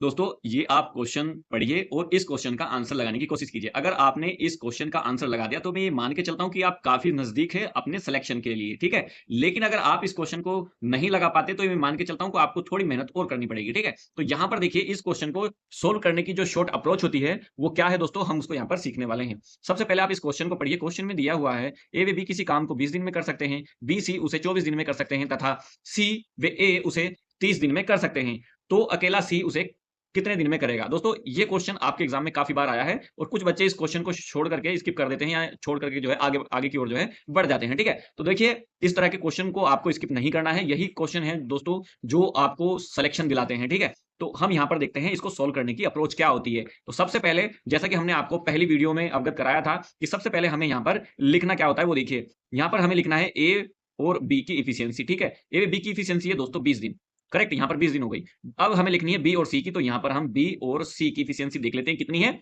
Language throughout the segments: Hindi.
दोस्तों ये आप क्वेश्चन पढ़िए और इस क्वेश्चन का आंसर लगाने की कोशिश कीजिए। अगर आपने इस क्वेश्चन का आंसर लगा दिया तो मैं ये मान के चलता हूं कि आप काफी नजदीक है अपने सिलेक्शन के लिए, ठीक है। लेकिन अगर आप इस क्वेश्चन को नहीं लगा पाते तो ये मैं मान के चलता हूं कि आपको थोड़ी मेहनत और करनी पड़ेगी, ठीक है। तो यहां पर देखिए इस क्वेश्चन को सोल्व करने की जो शॉर्ट अप्रोच होती है वो क्या है दोस्तों, हम उसको यहाँ पर सीखने वाले हैं। सबसे पहले आप इस क्वेश्चन को पढ़िए। क्वेश्चन में दिया हुआ है ए व बी किसी काम को 20 दिन में कर सकते हैं, बी सी उसे 24 दिन में कर सकते हैं तथा सी व ए उसे 30 दिन में कर सकते हैं। तो अकेला सी उसे कितने दिन में करेगा? दोस्तों ये क्वेश्चन आपके एग्जाम में काफ़ी बार आया है और कुछ बच्चे इस क्वेश्चन को छोड़ करके स्किप कर देते हैं या छोड़ करके जो है आगे आगे की ओर जो है बढ़ जाते हैं, ठीक है? तो देखिए इस तरह के क्वेश्चन को आपको स्किप नहीं करना है। यही क्वेश्चन है दोस्तों जो आपको सिलेक्शन दिलाते हैं, ठीक है? तो हम यहाँ पर देखते हैं इसको सोल्व करने की अप्रोच क्या होती है। तो सबसे पहले जैसा कि हमने आपको पहली वीडियो में अवगत कराया था कि सबसे पहले हमें यहाँ पर लिखना क्या होता है वो देखिए। यहाँ पर हमें लिखना है ए और बी की एफिशिएंसी, ठीक है? ए बी की एफिशिएंसी है दोस्तों 20 दिन। करेक्ट, यहाँ पर 20 दिन हो गई। अब हमें लिखनी है बी और सी की, तो यहाँ पर हम बी और सी की एफिशिएंसी देख लेते हैं कितनी है,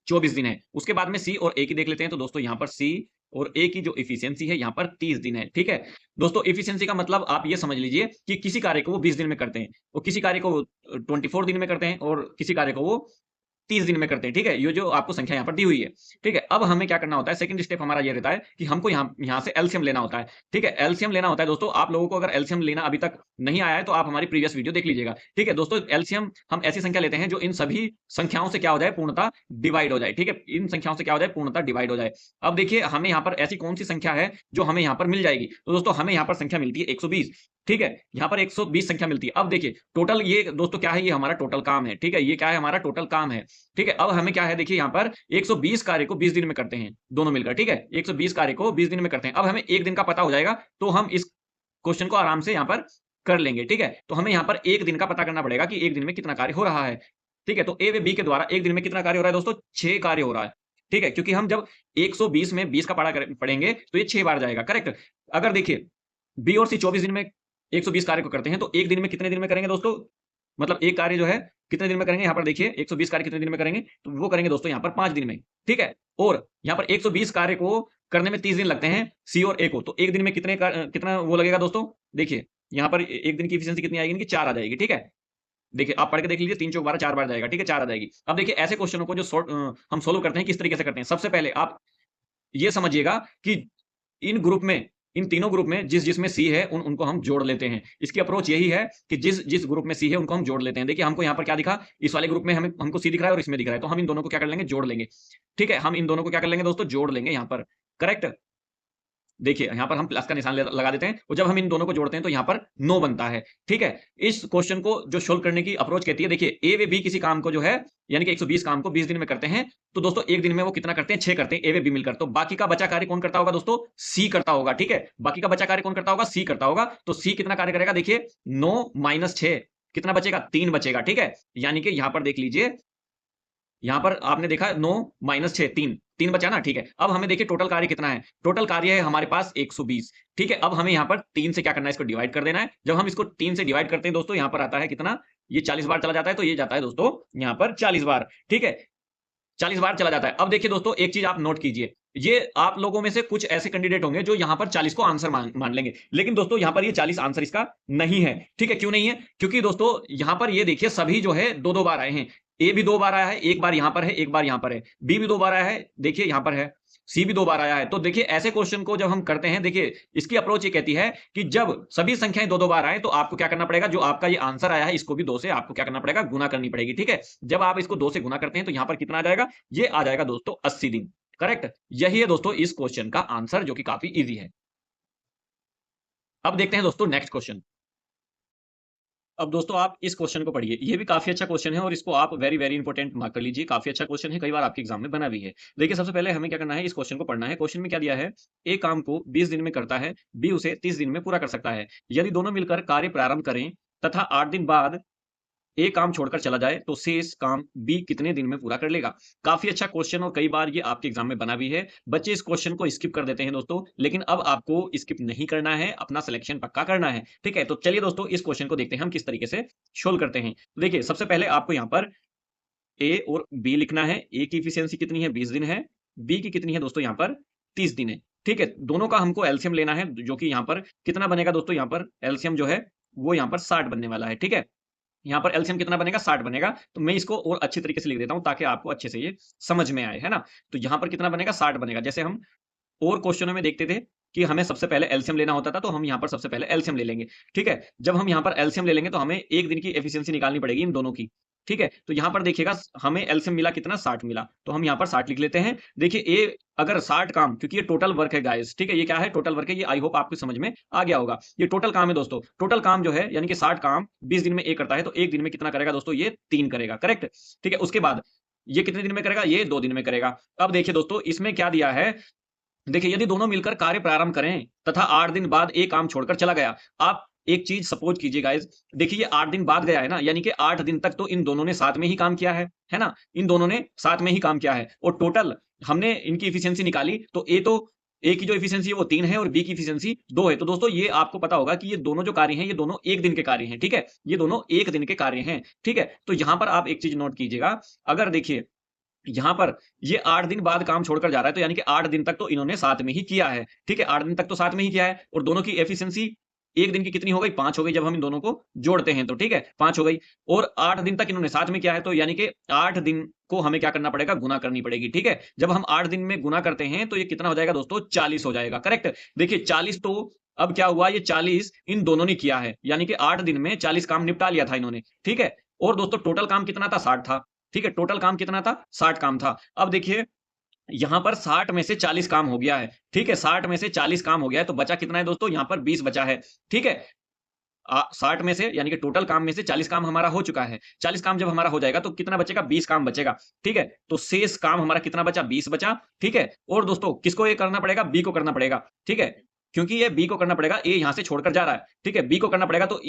24 दिन है। उसके बाद में सी और ए की देख लेते हैं, तो दोस्तों यहाँ पर सी और ए की जो एफिशिएंसी है यहाँ पर 30 दिन है, ठीक है। दोस्तों एफिशिएंसी का मतलब आप ये समझ लीजिए कि किसी कार्य को वो 20 दिन में करते हैं और किसी कार्य को वो 24 दिन में करते हैं और किसी कार्य को वो 30 दिन में करते हैं, ठीक है? ये जो आपको संख्या यहाँ पर दी हुई है, ठीक है? अब हमें क्या करना होता है, सेकंड स्टेप हमारा ये रहता है कि हमको यहाँ यहाँ से एलसीएम लेना होता है, ठीक है? एलसीएम लेना होता है दोस्तों। आप लोगों को अगर एलसीएम लेना अभी तक नहीं आया है तो आप हमारी प्रीवियस वीडियो देख लीजिएगा, ठीक है? दोस्तों एलसीएम हम ऐसी संख्या लेते हैं जो इन सभी संख्याओं से क्या हो जाए, पूर्णतः डिवाइड हो जाए, ठीक है? इन संख्याओं से क्या हो जाए, पूर्णतः डिवाइड हो जाए। अब देखिए हमें यहाँ पर ऐसी कौन-सी संख्या है जो हमें यहाँ पर मिल जाएगी? तो दोस्तों हमें यहाँ पर संख्या मिलती है 120, ठीक है? यहाँ पर 120 संख्या मिलती है। अब देखिए टोटल ये दोस्तों क्या है, ये हमारा टोटल काम है, ठीक है? ये क्या है, हमारा टोटल काम है, ठीक है? अब हमें क्या है देखिए यहाँ पर 120 कार्य को 20 दिन में करते हैं, दोनों मिलकर, ठीक है? 120 कार्य को 20 दिन में करते हैं। अब हमें 1 दिन का पता हो जाएगा, तो हम इस क्वेश्चन को आराम से यहाँ पर कर लेंगे, ठीक है? तो हमें यहाँ पर 1 दिन का पता करना पड़ेगा कि 1 दिन में कितना कार्य हो रहा है, ठीक है? तो ए व बी के द्वारा 1 दिन में कितना कार्य हो रहा है दोस्तों? 6 कार्य हो रहा है, ठीक है? क्योंकि हम जब 120 में 20 का पढ़ेंगे तो ये 6 बार जाएगा, करेक्ट? अगर देखिए बी और सी 24 दिन में 120 कार्य को करते हैं, तो 1 दिन में कितने दिन में करेंगे दोस्तों? मतलब एक कार्य जो है कितने दिन में करेंगे, यहाँ पर देखिए 120 कार्य कितने दिन में करेंगे, तो वो करेंगे दोस्तों यहाँ पर 5 दिन में, ठीक है। और यहाँ पर 120 कार्य को करने में 30 दिन लगते हैं सी और ए को, तो एक दिन में कितना वो लगेगा दोस्तों? देखिए यहाँ पर एक दिन की एफिशिएंसी कितनी आएगी इनकी, 4 आ जाएगी, ठीक है। देखिए आप पढ़ के देख लीजिए, 3 चौक 12 4 बार जाएगा, ठीक है, 4 आ जाएगी। अब देखिए ऐसे क्वेश्चनों को जो हम सोल्व करते हैं किस तरीके से करते हैं। सबसे पहले आप ये समझिएगा कि इन ग्रुप में, इन तीनों ग्रुप में जिसमें सी है उनको हम जोड़ लेते हैं। इसकी अप्रोच यही है कि जिस ग्रुप में सी है उनको हम जोड़ लेते हैं। देखिए हमको यहाँ पर क्या दिखा, इस वाले ग्रुप में हमको सी दिख रहा है और इसमें दिख रहा है, तो हम इन दोनों को क्या कर लेंगे, जोड़ लेंगे। ठीक है, हम इन दोनों को क्या कर लेंगे दोस्तों, जोड़ लेंगे यहाँ पर। करेक्ट। देखिए यहाँ पर हम प्लस का निशान लगा देते हैं और जब हम इन दोनों को जोड़ते हैं तो यहाँ पर 9 बनता है, ठीक है। इस क्वेश्चन को जो सोल्व करने की अप्रोच कहती है, देखिए ए व बी किसी काम को जो है यानी कि 120 काम को 20 दिन में करते हैं, तो दोस्तों एक दिन में वो कितना करते हैं, 6 करते हैं ए व बी मिलकर। तो बाकी का बचा कार्य कौन करता होगा दोस्तों, सी करता होगा, ठीक है। बाकी का बचा कार्य कौन करता होगा, सी करता होगा। तो सी कितना कार्य करेगा, देखिए 9 माइनस 6 कितना बचेगा, 3 बचेगा, ठीक है। यानी कि यहाँ पर देख लीजिए, यहाँ पर आपने देखा 9 माइनस 6 3 3 बचा ना, ठीक है। अब हमें देखिए टोटल कार्य कितना है, टोटल कार्य है हमारे पास 120, ठीक है। अब हमें यहाँ पर 3 से क्या करना है, इसको डिवाइड कर देना है। जब हम इसको 3 से डिवाइड करते हैं दोस्तों, यहाँ पर आता है कितना, ये 40 बार चला जाता है, तो ये जाता है दोस्तों यहाँ पर 40 बार, ठीक है। 40 बार चला जाता है। अब देखिए दोस्तों एक चीज आप नोट कीजिए, ये आप लोगों में से कुछ ऐसे कैंडिडेट होंगे जो यहाँ पर 40 को आंसर मान लेंगे, लेकिन दोस्तों यहाँ पर ये 40 आंसर इसका नहीं है, ठीक है। क्यों नहीं है, क्योंकि दोस्तों यहाँ पर ये देखिए सभी जो है 2-2 बार आए हैं। ए भी 2 बार आया है, एक बार यहाँ पर है, एक बार यहाँ पर है। बी भी 2 बार आया है, देखिए यहाँ पर है। सी भी 2 बार आया है। तो देखिए ऐसे क्वेश्चन को जब हम करते हैं, देखिए इसकी अप्रोच ये कहती है कि जब सभी संख्याएं 2-2 बार आए तो आपको क्या करना पड़ेगा, जो आपका ये आंसर आया है इसको भी 2 से आपको क्या करना पड़ेगा, गुना करनी पड़ेगी, ठीक है। जब आप इसको 2 से गुना करते हैं तो यहाँ पर कितना आ जाएगा, ये आ जाएगा दोस्तों 80 दिन। करेक्ट। यही है दोस्तों इस क्वेश्चन का आंसर, जो कि काफी इजी है। अब देखते हैं दोस्तों नेक्स्ट क्वेश्चन। अब दोस्तों आप इस क्वेश्चन को पढ़िए, ये भी काफी अच्छा क्वेश्चन है और इसको आप वेरी वेरी इंपॉर्टेंट मार्क कर लीजिए। काफी अच्छा क्वेश्चन है, कई बार आपके एग्जाम में बना भी है। देखिए सबसे पहले हमें क्या करना है, इस क्वेश्चन को पढ़ना है। क्वेश्चन में क्या दिया है, ए काम को 20 दिन में करता है, बी उसे 30 दिन में पूरा कर सकता है। यदि दोनों मिलकर कार्य प्रारंभ करें तथा 8 दिन बाद ए काम छोड़कर चला जाए तो शेष काम बी कितने दिन में पूरा कर लेगा। काफी अच्छा क्वेश्चन और कई बार ये आपके एग्जाम में बना भी है। बच्चे इस क्वेश्चन को स्किप कर देते हैं दोस्तों, लेकिन अब आपको स्किप नहीं करना है, अपना सिलेक्शन पक्का करना है, ठीक है। तो चलिए दोस्तों इस क्वेश्चन को देखते हैं हम किस तरीके से सोल्व करते हैं। देखिए सबसे पहले आपको यहाँ पर ए और बी लिखना है। ए की इफिशियंसी कितनी है, 20 दिन है। बी की कितनी है दोस्तों, यहाँ पर 30 दिन है, ठीक है। दोनों का हमको एलसीएम लेना है, जो कि यहाँ पर कितना बनेगा दोस्तों, यहाँ पर एलसीएम जो है वो यहाँ पर 60 बनने वाला है, ठीक है। यहाँ पर एलसीएम कितना बनेगा 60 बनेगा। तो मैं इसको और अच्छी तरीके से लिख देता हूँ ताकि आपको अच्छे से ये समझ में आए, है ना? तो यहाँ पर कितना बनेगा 60 बनेगा। जैसे हम और क्वेश्चनों में देखते थे कि हमें सबसे पहले एलसीएम लेना होता था, तो हम यहाँ पर सबसे पहले एलसीएम ले लेंगे। ठीक है? जब हम यहाँ पर एलसीएम ले लेंगे तो हमें 1 दिन की एफिशिएंसी निकालनी पड़ेगी इन दोनों की। ठीक है? तो यहाँ पर देखिएगा हमें एलसीएम मिला कितना 60 मिला। तो हम यहाँ पर 60 लिख लेते हैं। देखिए ये अगर 60 काम, क्योंकि ये टोटल वर्क है गाइस, ठीक है? ये क्या है? टोटल वर्क है। ये आई होप आपको समझ में आ गया होगा। ये टोटल काम है दोस्तों। टोटल काम जो है यानी कि 60 काम 20 दिन में 1 करता है, तो 1 दिन में कितना करेगा दोस्तों? ये 3 करेगा, करेक्ट? ठीक है? उसके बाद ये कितने दिन में करेगा? ये 2 दिन में करेगा। अब देखिए दोस्तों इसमें क्या दिया है, देखिए यदि दोनों मिलकर कार्य प्रारंभ करें तथा 8 दिन बाद एक काम छोड़कर चला गया। आप एक चीज सपोज कीजिए गाइस, देखिए ये 8 दिन बाद गया है ना, यानी कि 8 दिन तक तो इन दोनों ने साथ में ही काम किया है ना? इन दोनों ने साथ में ही काम किया है और टोटल हमने इनकी एफिशिएंसी निकाली, तो ए की जो एफिशिएंसी है वो 3 है और बी की एफिशिएंसी 2 है। तो दोस्तों ये आपको पता होगा कि ये दोनों जो कार्य हैं ये दोनों 1 दिन के कार्य हैं, ठीक है? ये दोनों 1 दिन के कार्य हैं, ठीक है? तो यहाँ पर आप एक चीज नोट कीजिएगा, अगर देखिए यहाँ पर ये 8 दिन बाद काम छोड़कर जा रहा है, तो यानी कि 8 दिन तक तो इन्होंने साथ में ही किया है, ठीक है? 8 दिन तक तो साथ में ही किया है और दोनों की एफिशिएंसी 1 दिन की कितनी हो गई? 5 हो गई, जब हम इन दोनों को जोड़ते हैं तो, ठीक है? 5 हो गई और 8 दिन तक इन्होंने साथ में किया है, तो यानी कि 8 दिन को हमें क्या करना पड़ेगा? गुना करनी पड़ेगी, ठीक है? जब हम 8 दिन में गुना करते हैं, तो ये कितना हो जाएगा दोस्तों? 40 हो जाएगा, करेक्ट? देखिए 40 तो अब क्या हुआ, ये 40 इन दोनों ने किया है, यानी कि 8 दिन में 40 काम निपटा लिया था इन्होंने, ठीक है? और दोस्तों टोटल काम कितना था? 60 था, ठीक है? टोटल काम कितना था? 60 काम था। अब देखिए यहाँ पर 60 में से 40 काम हो गया है, ठीक है? 60 में से 40 काम हो गया है, तो बचा कितना है दोस्तों? यहाँ पर 20 बचा है, ठीक है? 60 में से यानी कि टोटल काम में से 40 काम हमारा हो चुका है। 40 काम जब हमारा हो जाएगा तो कितना बचेगा? 20 काम बचेगा, ठीक है? तो शेष काम हमारा कितना बचा? 20 बचा, ठीक है? और दोस्तों किसको ये करना पड़ेगा? बी को करना पड़ेगा, ठीक है? क्योंकि ये बी को करना पड़ेगा, ए यहाँ से छोड़कर जा रहा है, ठीक है? बी को करना पड़ेगा तो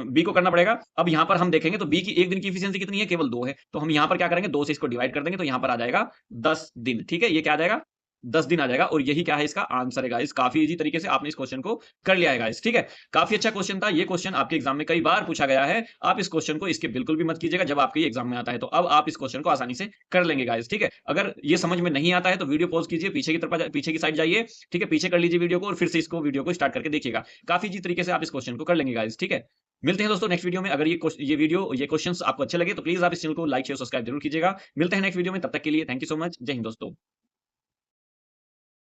बी को करना पड़ेगा। अब यहाँ पर हम देखेंगे तो बी की 1 दिन की एफिशिएंसी कितनी है? केवल 2 है। तो हम यहाँ पर क्या करेंगे? 2 से इसको डिवाइड कर देंगे, तो यहाँ पर आ जाएगा 10 दिन, ठीक है? ये क्या आ जाएगा? 10 दिन आ जाएगा और यही क्या है? इसका आंसर है गाइस। काफ़ी ईज़ी तरीके से आपने इस क्वेश्चन को कर लिया है गाइस, ठीक है? काफ़ी अच्छा क्वेश्चन था। ये क्वेश्चन आपके एग्जाम में कई बार पूछा गया है। आप इस क्वेश्चन को इसके बिल्कुल भी मत कीजिएगा जब आपके एग्जाम में आता है, तो अब आप इस क्वेश्चन को आसानी से कर लेंगे गाइस, ठीक है? अगर ये समझ में नहीं आता है तो वीडियो पॉज़ कीजिए, पीछे की साइड जाइए, ठीक है? पीछे कर लीजिए वीडियो को और फिर से इसको वीडियो को स्टार्ट करके देखिएगा। काफ़ी ईज़ी तरीके से आप इस क्वेश्चन को कर लेंगे गाइस, ठीक है? मिलते हैं दोस्तों नेक्स्ट वीडियो में। अगर ये क्वेश्चंस आपको अच्छे लगे तो प्लीज़ आप इस चैनल को लाइक, शेयर, सब्सक्राइब जरूर कीजिएगा। मिलते हैं नेक्स्ट वीडियो में, तब तक के लिए थैंक यू सो मच। जय हिंद दोस्तों।